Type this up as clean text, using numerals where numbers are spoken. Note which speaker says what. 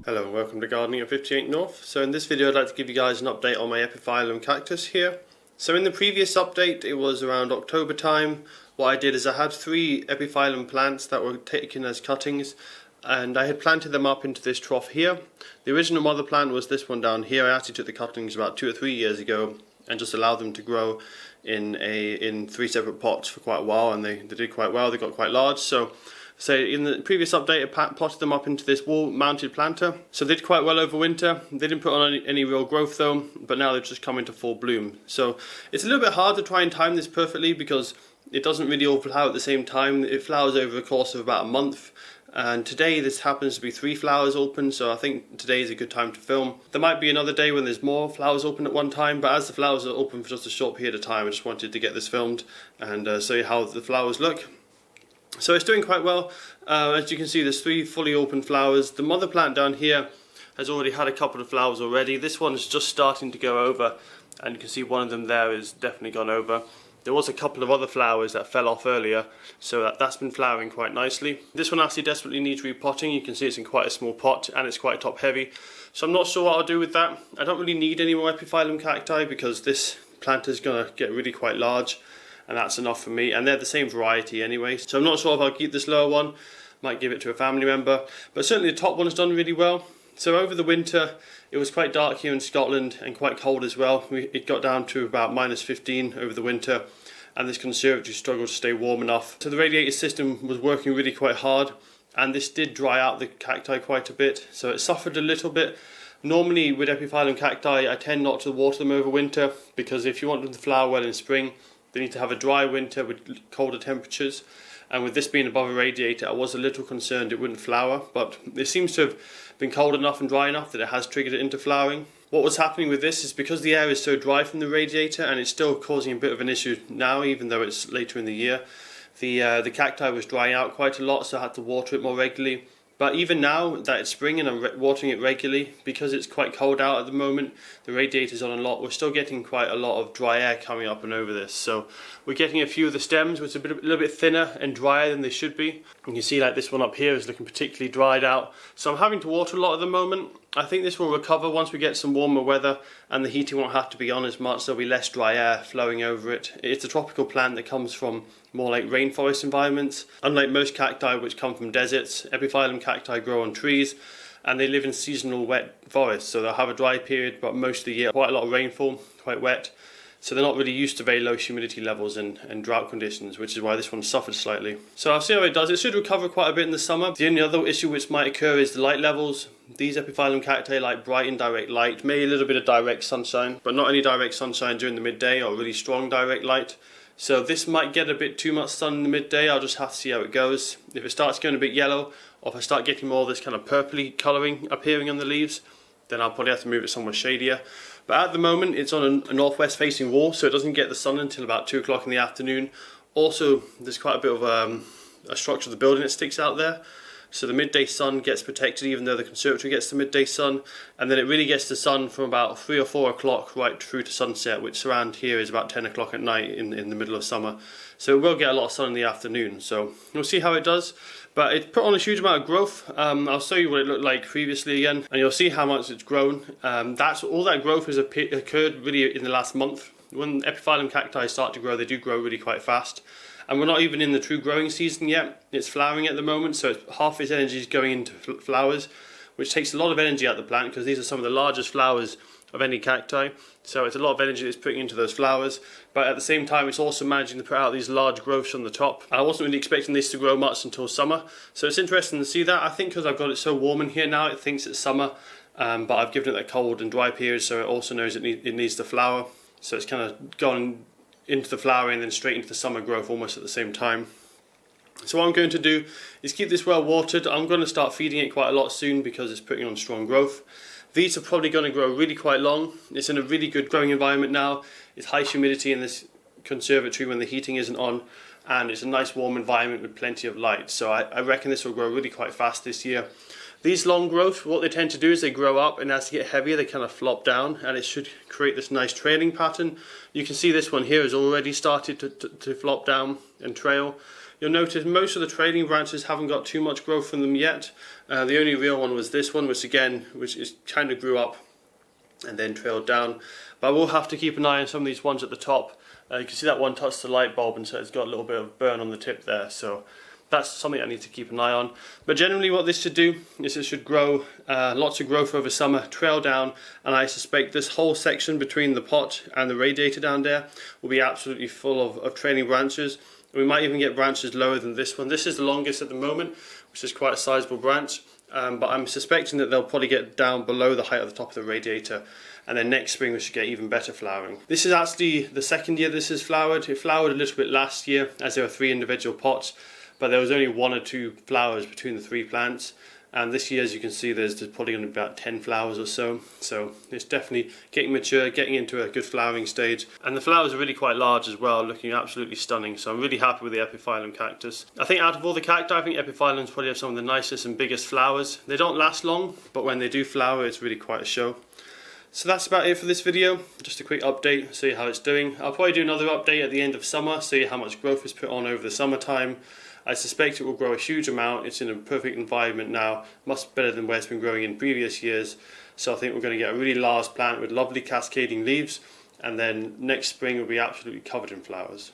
Speaker 1: Hello and welcome to Gardening at 58 North. So in this video I'd like to give you guys an update on my Epiphyllum Cactus here. So in the previous update, it was around October time. What I did is I had 3 Epiphyllum plants that were taken as cuttings, and I had planted them up into this trough here. The original mother plant was this one down here. I actually took the cuttings about 2 or 3 years ago and just allowed them to grow in 3 separate pots for quite a while, and they did quite well. They got quite large. So in the previous update I potted them up into this wall mounted planter. So they did quite well over winter. They didn't put on any real growth though, but now they've just come into full bloom. So it's a little bit hard to try and time this perfectly because it doesn't really all flower at the same time. It flowers over the course of about a month. And today this happens to be 3 flowers open, so I think today is a good time to film. There might be another day when there's more flowers open at one time, but as the flowers are open for just a short period of time, I just wanted to get this filmed and show you how the flowers look. So it's doing quite well. As you can see, there's 3 fully open flowers. The mother plant down here has already had a couple of flowers already. This one's just starting to go over, and you can see one of them there is definitely gone over. There was a couple of other flowers that fell off earlier, so that's been flowering quite nicely. This one actually desperately needs repotting. You can see it's in quite a small pot and it's quite top heavy. So I'm not sure what I'll do with that. I don't really need any more Epiphyllum Cacti because this plant is going to get really quite large, and that's enough for me. And they're the same variety anyway. So I'm not sure if I'll keep this lower one. Might give it to a family member. But certainly the top one has done really well. So over the winter, it was quite dark here in Scotland and quite cold as well. It got down to about -15 over the winter, and this conservatory struggled to stay warm enough. So the radiator system was working really quite hard, and this did dry out the cacti quite a bit. So it suffered a little bit. Normally with Epiphyllum Cacti, I tend not to water them over winter because if you want them to flower well in spring, they need to have a dry winter with colder temperatures. And with this being above a radiator, I was a little concerned it wouldn't flower, but it seems to have been cold enough and dry enough that it has triggered it into flowering. What was happening with this is because the air is so dry from the radiator, and it's still causing a bit of an issue now even though it's later in the year, the cacti was drying out quite a lot, so I had to water it more regularly. But even now that it's spring and I'm watering it regularly, because it's quite cold out at the moment, the radiator's on a lot, we're still getting quite a lot of dry air coming up and over this. So we're getting a few of the stems which are a little bit thinner and drier than they should be. You can see like this one up here is looking particularly dried out. So I'm having to water a lot at the moment. I think this will recover once we get some warmer weather and the heating won't have to be on as much. There'll be less dry air flowing over it. It's a tropical plant that comes from more like rainforest environments. Unlike most cacti which come from deserts, Epiphyllum Cacti grow on trees and they live in seasonal wet forests. So they'll have a dry period, but most of the year quite a lot of rainfall, quite wet. So they're not really used to very low humidity levels and drought conditions, which is why this one suffered slightly. So I'll see how it does. It should recover quite a bit in the summer. The only other issue which might occur is the light levels. These Epiphyllum Cacti like bright and direct light, maybe a little bit of direct sunshine, but not any direct sunshine during the midday or really strong direct light. So this might get a bit too much sun in the midday. I'll just have to see how it goes. If it starts going a bit yellow, or if I start getting more of this kind of purpley colouring appearing on the leaves, then I'll probably have to move it somewhere shadier. But at the moment it's on a northwest facing wall, so it doesn't get the sun until about 2 o'clock in the afternoon. Also, there's quite a bit of a structure of the building that sticks out there. So the midday sun gets protected even though the conservatory gets the midday sun, and then it really gets the sun from about 3 or 4 o'clock right through to sunset, which around here is about 10 o'clock at night in the middle of summer. So it will get a lot of sun in the afternoon, so we'll see how it does. But it put on a huge amount of growth. I'll show you what it looked like previously again, and you'll see how much it's grown. All that growth has occurred really in the last month. When Epiphyllum Cacti start to grow, they do grow really quite fast. And we're not even in the true growing season yet. It's flowering at the moment, so half its energy is going into flowers, which takes a lot of energy out of the plant because these are some of the largest flowers of any cacti. So it's a lot of energy it's putting into those flowers, but at the same time it's also managing to put out these large growths on the top. I wasn't really expecting this to grow much until summer, so it's interesting to see that. I think because I've got it so warm in here now, it thinks it's summer, but I've given it that cold and dry period, so it also knows it needs to flower. So it's kind of gone into the flowering and then straight into the summer growth almost at the same time. So what I'm going to do is keep this well watered. I'm going to start feeding it quite a lot soon because it's putting on strong growth. These are probably going to grow really quite long. It's in a really good growing environment now. It's high humidity in this conservatory when the heating isn't on, and it's a nice warm environment with plenty of light. So I reckon this will grow really quite fast this year. These long growth, what they tend to do is they grow up, and as they get heavier they kind of flop down, and it should create this nice trailing pattern. You can see this one here has already started to flop down and trail. You'll notice most of the trailing branches haven't got too much growth from them yet. The only real one was this one, which is kind of grew up and then trailed down. But I will have to keep an eye on some of these ones at the top. You can see that one touched the light bulb, and so it's got a little bit of burn on the tip there. So that's something I need to keep an eye on. But generally what this should do is it should grow, lots of growth over summer, trail down, and I suspect this whole section between the pot and the radiator down there will be absolutely full of trailing branches. We might even get branches lower than this one. This is the longest at the moment, which is quite a sizable branch, but I'm suspecting that they'll probably get down below the height of the top of the radiator, and then next spring we should get even better flowering. This is actually the second year this has flowered. It flowered a little bit last year as there were 3 individual pots, but there was only 1 or 2 flowers between the 3 plants. And this year, as you can see, there's probably going to be about 10 flowers or so. So it's definitely getting mature, getting into a good flowering stage. And the flowers are really quite large as well, looking absolutely stunning. So I'm really happy with the Epiphyllum cactus. I think out of all the cacti, I think Epiphyllums probably have some of the nicest and biggest flowers. They don't last long, but when they do flower, it's really quite a show. So that's about it for this video. Just a quick update, see how it's doing. I'll probably do another update at the end of summer, see how much growth is put on over the summertime. I suspect it will grow a huge amount. It's in a perfect environment now, much better than where it's been growing in previous years. So I think we're going to get a really large plant with lovely cascading leaves, and then next spring will be absolutely covered in flowers.